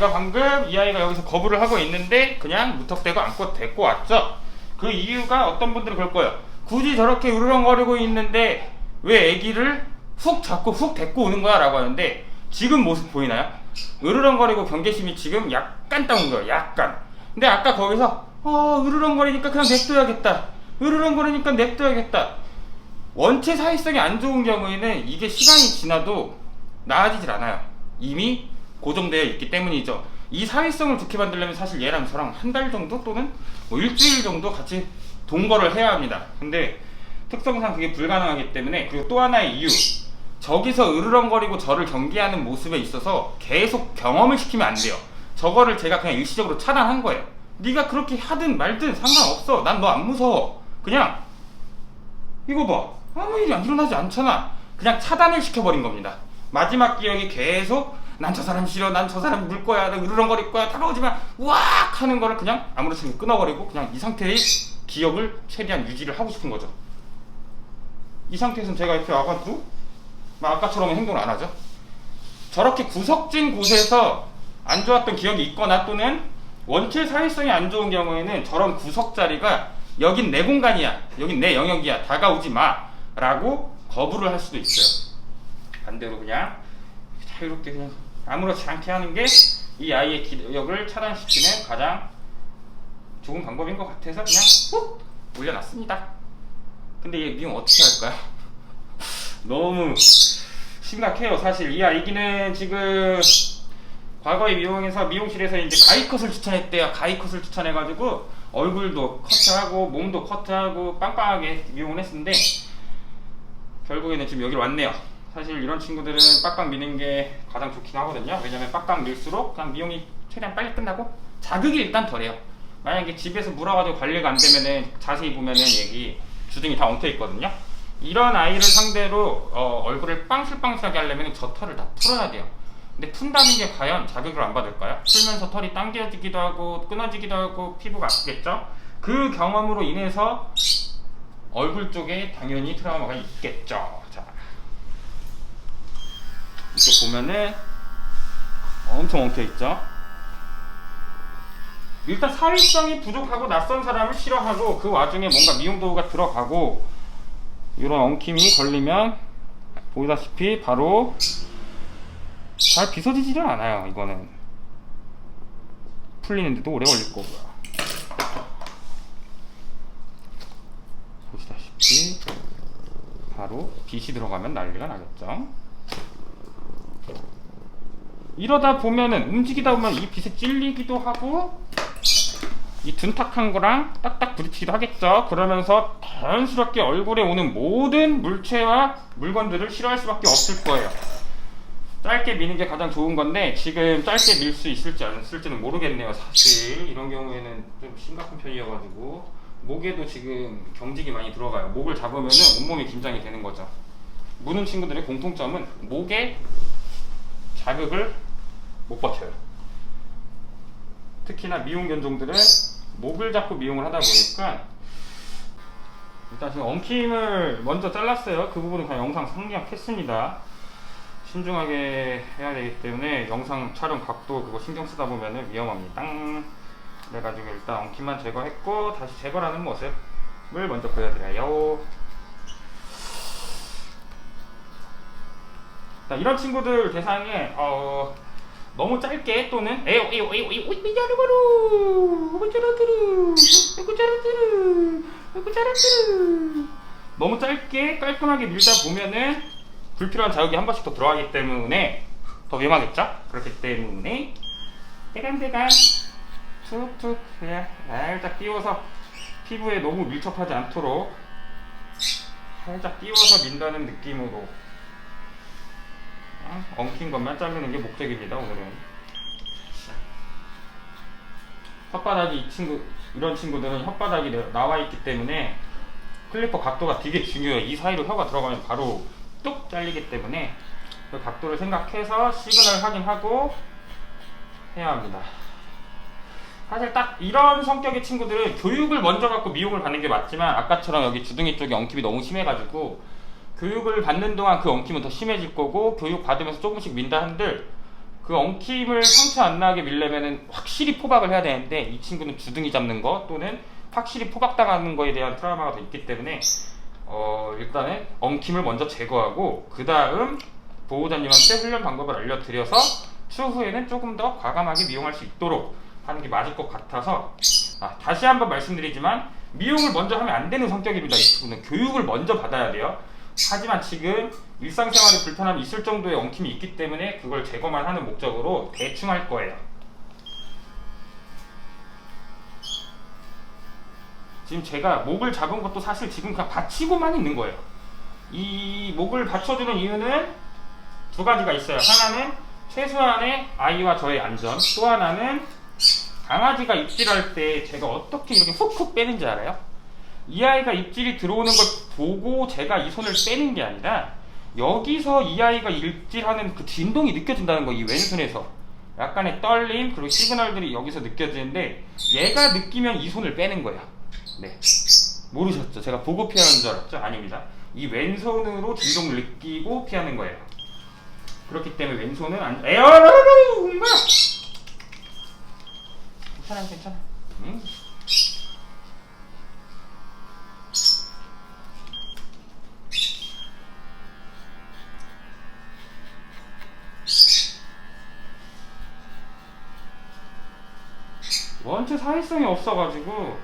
제가 방금 이 아이가 여기서 거부를 하고 있는데 그냥 무턱대고 안고 데리고 왔죠. 그 이유가 어떤 분들은 그럴 거예요. 굳이 저렇게 으르렁거리고 있는데 왜 애기를 훅 잡고 훅 데리고 오는 거야 라고 하는데, 지금 모습 보이나요? 으르렁거리고 경계심이 지금 약간 따온 거예요. 약간. 근데 아까 거기서 으르렁거리니까 그냥 냅둬야겠다, 으르렁거리니까 냅둬야겠다. 원체 사회성이 안 좋은 경우에는 이게 시간이 지나도 나아지질 않아요. 이미 고정되어 있기 때문이죠. 이 사회성을 좋게 만들려면 사실 얘랑 저랑 한 달 정도 또는 뭐 일주일 정도 같이 동거를 해야 합니다. 근데 특성상 그게 불가능하기 때문에, 그리고 또 하나의 이유, 저기서 으르렁거리고 저를 경계하는 모습에 있어서 계속 경험을 시키면 안 돼요. 저거를 제가 그냥 일시적으로 차단한 거예요. 네가 그렇게 하든 말든 상관없어. 난 너 안 무서워. 그냥 이거 봐, 아무 일이 일어나지 않잖아. 그냥 차단을 시켜버린 겁니다. 마지막 기억이 계속 난 저 사람 싫어, 난 저 사람 물 거야, 나 으르렁거릴 거야, 다가오지마, 우악 하는 거를 그냥 아무렇지 끊어버리고 그냥 이 상태의 기억을 최대한 유지를 하고 싶은 거죠. 이 상태에서는 제가 이렇게 와가지고 아까처럼 행동을 안 하죠. 저렇게 구석진 곳에서 안 좋았던 기억이 있거나 또는 원체 사회성이 안 좋은 경우에는 저런 구석 자리가 여긴 내 공간이야, 여긴 내 영역이야, 다가오지 마 라고 거부를 할 수도 있어요. 반대로 그냥 자유롭게 그냥 아무렇지 않게 하는 게 이 아이의 기억을 차단시키는 가장 좋은 방법인 것 같아서 그냥 훅 올려놨습니다. 근데 얘 미용 어떻게 할까요? 너무 심각해요. 사실 이 아이기는 지금 과거에 미용실에서 이제 가이컷을 추천했대요. 가이컷을 추천해가지고 얼굴도 커트하고 몸도 커트하고 빵빵하게 미용을 했는데 결국에는 지금 여기로 왔네요. 사실 이런 친구들은 빡빡 미는 게 가장 좋긴 하거든요. 왜냐면 빡빡 밀수록 그냥 미용이 최대한 빨리 끝나고 자극이 일단 덜해요. 만약에 집에서 물어가지고 관리가 안 되면은 자세히 보면은 여기 주둥이 다 엉켜 있거든요. 이런 아이를 상대로 얼굴을 빵슬빵슬하게 하려면 저 털을 다 풀어야 돼요. 근데 푼다는 게 과연 자극을 안 받을까요? 풀면서 털이 당겨지기도 하고 끊어지기도 하고 피부가 아프겠죠? 그 경험으로 인해서 얼굴 쪽에 당연히 트라우마가 있겠죠. 자, 이쪽 보면은 엄청 엉켜있죠? 일단 사회성이 부족하고 낯선 사람을 싫어하고 그 와중에 뭔가 미용도구가 들어가고 이런 엉킴이 걸리면 보시다시피 바로 잘 빗어지지를 않아요. 이거는 풀리는데도 오래 걸릴 거고요. 보시다시피 바로 빗이 들어가면 난리가 나겠죠. 이러다 보면은 움직이다 보면 이 빗에 찔리기도 하고 이 둔탁한 거랑 딱딱 부딪히기도 하겠죠. 그러면서 자연스럽게 얼굴에 오는 모든 물체와 물건들을 싫어할 수밖에 없을 거예요. 짧게 미는 게 가장 좋은 건데 지금 짧게 밀 수 있을지 안 있을지는 모르겠네요. 사실 이런 경우에는 좀 심각한 편이어가지고 목에도 지금 경직이 많이 들어가요. 목을 잡으면은 온몸이 긴장이 되는 거죠. 무는 친구들의 공통점은 목에 자극을 못 버텨요. 특히나 미용 견종들은 목을 잡고 미용을 하다 보니까 일단 지금 엉킴을 먼저 잘랐어요. 그 부분은 그냥 영상 생략했습니다. 신중하게 해야 되기 때문에 영상 촬영 각도 그거 신경 쓰다 보면 위험합니다. 그래가지고 일단 엉킴만 제거했고 다시 제거하는 모습을 먼저 보여드려요. 자, 이런 친구들 대상에 너무 짧게 또는 너무 짧게 깔끔하게 밀다 보면은 불필요한 자극이 한 번씩 더 들어가기 때문에 더 위험하겠죠? 그렇기 때문에 대강대강 툭툭 그냥 살짝 띄워서 피부에 너무 밀접하지 않도록 살짝 띄워서 민다는 느낌으로 엉킨 것만 자르는 게 목적입니다. 오늘은 혓바닥이 이런 친구들은 혓바닥이 나와 있기 때문에 클리퍼 각도가 되게 중요해요. 이 사이로 혀가 들어가면 바로 뚝 잘리기 때문에 그 각도를 생각해서 시그널 확인하고 해야 합니다. 사실 딱 이런 성격의 친구들은 교육을 먼저 받고 미용을 받는 게 맞지만 아까처럼 여기 주둥이 쪽에 엉킴이 너무 심해가지고 교육을 받는 동안 그 엉킴은 더 심해질 거고 교육 받으면서 조금씩 민다 한들 그 엉킴을 상처 안 나게 밀려면은 확실히 포박을 해야 되는데 이 친구는 주둥이 잡는 거 또는 확실히 포박당하는 거에 대한 트라우마가 더 있기 때문에 일단은 엉킴을 먼저 제거하고 그 다음 보호자님한테 훈련 방법을 알려드려서 추후에는 조금 더 과감하게 미용할 수 있도록 하는 게 맞을 것 같아서 다시 한번 말씀드리지만 미용을 먼저 하면 안 되는 성격입니다. 이 친구는 교육을 먼저 받아야 돼요. 하지만 지금 일상생활에 불편함이 있을 정도의 엉킴이 있기 때문에 그걸 제거만 하는 목적으로 대충 할 거예요. 지금 제가 목을 잡은 것도 사실 지금 그냥 받치고만 있는 거예요. 이 목을 받쳐주는 이유는 두 가지가 있어요. 하나는 최소한의 아이와 저의 안전, 또 하나는 강아지가 입질할 때 제가 어떻게 이렇게 훅훅 빼는지 알아요? 이 아이가 입질이 들어오는 걸 보고 제가 이 손을 빼는 게 아니라 여기서 이 아이가 입질하는 그 진동이 느껴진다는 거, 이 왼손에서 약간의 떨림 그리고 시그널들이 여기서 느껴지는데 얘가 느끼면 이 손을 빼는 거야. 네, 모르셨죠? 제가 보고 피하는 줄 알았죠? 아닙니다. 이 왼손으로 진동을 느끼고 피하는 거예요. 그렇기 때문에 왼손은 안... 에어라라라! 괜찮아. 응? 원체 사회성이 없어가지고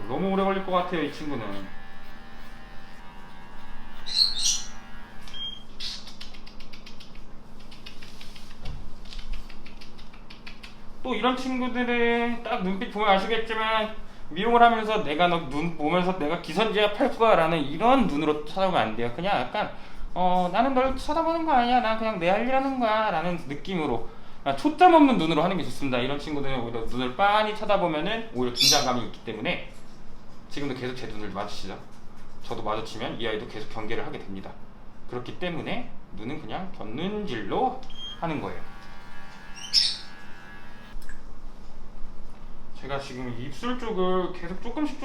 너무 오래 걸릴 것 같아요, 이 친구는. 또 이런 친구들은 딱 눈빛 보면 아시겠지만 미용을 하면서 내가 너 눈 보면서 내가 기선제압할 거야 라는 이런 눈으로 쳐다보면 안 돼요. 그냥 약간 나는 널 쳐다보는 거 아니야, 난 그냥 내 할 일 하는 거야 라는 느낌으로 초점 없는 눈으로 하는 게 좋습니다. 이런 친구들은 오히려 눈을 빤히 쳐다보면은 오히려 긴장감이 있기 때문에 지금도 계속 제 눈을 마주치죠. 저도 마주치면 이 아이도 계속 경계를 하게 됩니다. 그렇기 때문에 눈은 그냥 곁눈질로 하는 거예요. 제가 지금 입술 쪽을 계속 조금씩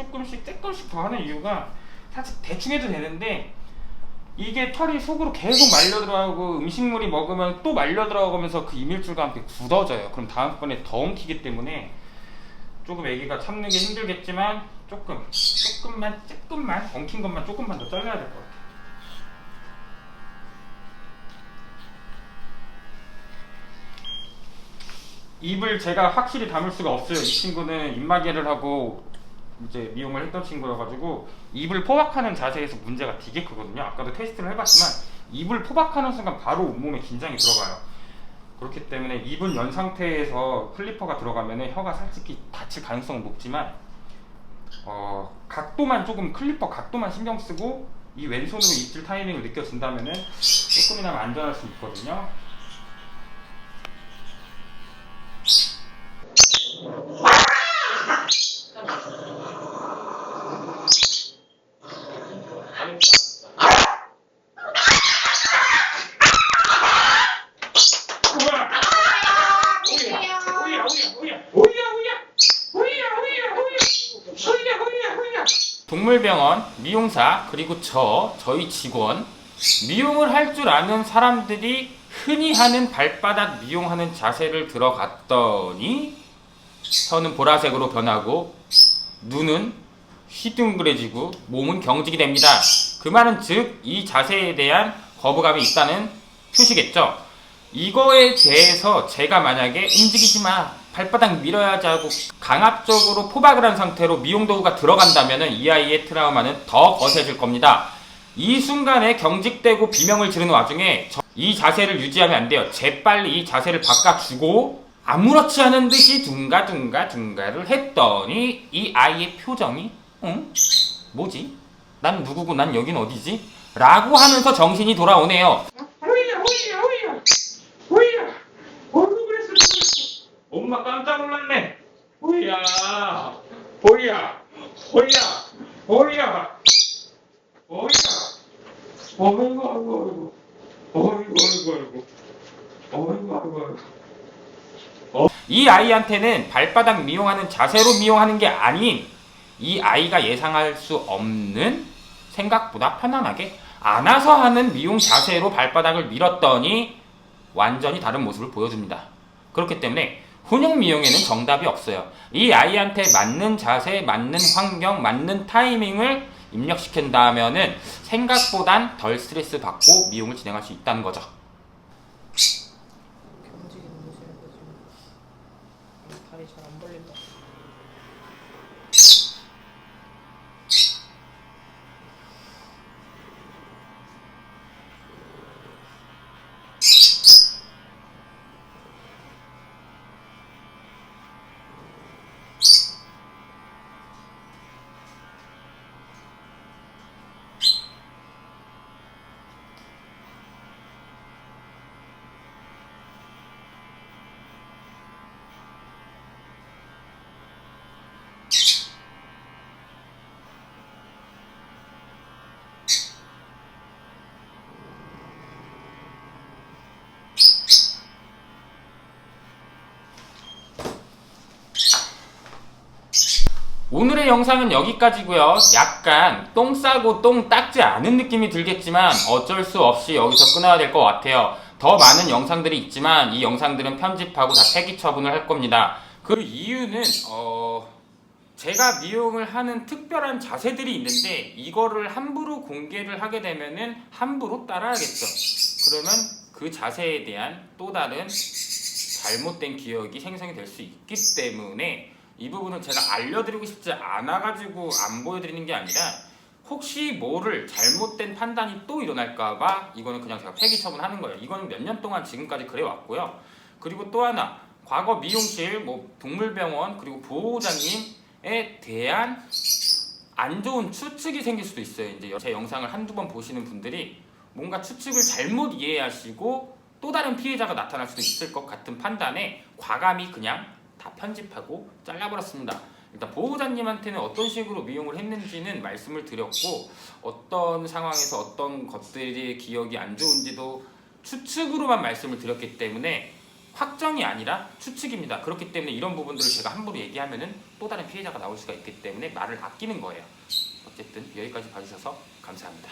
더 하는 이유가 사실 대충 해도 되는데 이게 털이 속으로 계속 말려 들어가고 음식물이 먹으면 또 말려 들어가면서 그 이물질과 함께 굳어져요. 그럼 다음번에 더 엉키기 때문에 조금 애기가 참는 게 힘들겠지만 조금만 엉킨 것만 조금만 더 잘라야 될 것 같아요. 입을 제가 확실히 담을 수가 없어요. 이 친구는 입마개를 하고 이제 미용을 했던 친구여가지고 입을 포박하는 자세에서 문제가 되게 크거든요. 아까도 테스트를 해봤지만 입을 포박하는 순간 바로 온몸에 긴장이 들어가요. 그렇기 때문에 입은 연 상태에서 클리퍼가 들어가면 혀가 솔직히 다칠 가능성은 높지만 각도만 조금 클리퍼 각도만 신경 쓰고 이 왼손으로 입질 타이밍을 느껴준다면 조금이나마 안전할 수 있거든요. 동물병원 미용사 그리고 저희 직원 미용을 할 줄 아는 사람들이 흔히 하는 발바닥 미용하는 자세를 들어갔더니 혀는 보라색으로 변하고 눈은 휘둥그레지고 몸은 경직이 됩니다. 그 말은 즉 이 자세에 대한 거부감이 있다는 표시겠죠. 이거에 대해서 제가 만약에 움직이지 마, 발바닥 밀어야지 하고 강압적으로 포박을 한 상태로 미용도구가 들어간다면 이 아이의 트라우마는 더 거세질 겁니다. 이 순간에 경직되고 비명을 지르는 와중에 이 자세를 유지하면 안 돼요. 재빨리 이 자세를 바꿔주고 아무렇지 않은 듯이 둥가를 했더니 이 아이의 표정이 뭐지? 난 누구고 난 여긴 어디지? 라고 하면서 정신이 돌아오네요. 엄마 깜짝 놀랐네. 호이야. 이 아이한테는 발바닥 미용하는 자세로 미용하는 게 아닌 이 아이가 예상할 수 없는 생각보다 편안하게 안아서 하는 미용 자세로 발바닥을 밀었더니 완전히 다른 모습을 보여줍니다. 그렇기 때문에 훈육 미용에는 정답이 없어요. 이 아이한테 맞는 자세, 맞는 환경, 맞는 타이밍을 입력시킨다면은 생각보단 덜 스트레스 받고 미용을 진행할 수 있다는 거죠. 움직이는 모습이고 지금 다리 잘 안 벌린다. 오늘의 영상은 여기까지고요. 약간 똥 싸고 똥 닦지 않은 느낌이 들겠지만 어쩔 수 없이 여기서 끊어야 될 것 같아요. 더 많은 영상들이 있지만 이 영상들은 편집하고 다 폐기 처분을 할 겁니다. 그 이유는 제가 미용을 하는 특별한 자세들이 있는데 이거를 함부로 공개를 하게 되면은 함부로 따라하겠죠. 그러면 그 자세에 대한 또 다른 잘못된 기억이 생성이 될 수 있기 때문에 이 부분은 제가 알려드리고 싶지 않아가지고 안 보여드리는 게 아니라 혹시 뭐를 잘못된 판단이 또 일어날까봐 이거는 그냥 제가 폐기 처분하는 거예요. 이거는 몇 년 동안 지금까지 그래 왔고요. 그리고 또 하나 과거 미용실, 뭐 동물병원 그리고 보호자님에 대한 안 좋은 추측이 생길 수도 있어요. 이제 제 영상을 한두 번 보시는 분들이 뭔가 추측을 잘못 이해하시고 또 다른 피해자가 나타날 수도 있을 것 같은 판단에 과감히 그냥 다 편집하고 잘라버렸습니다. 일단 보호자님한테는 어떤 식으로 미용을 했는지는 말씀을 드렸고 어떤 상황에서 어떤 것들이 기억이 안 좋은지도 추측으로만 말씀을 드렸기 때문에 확정이 아니라 추측입니다. 그렇기 때문에 이런 부분들을 제가 함부로 얘기하면은 또 다른 피해자가 나올 수가 있기 때문에 말을 아끼는 거예요. 어쨌든 여기까지 봐주셔서 감사합니다.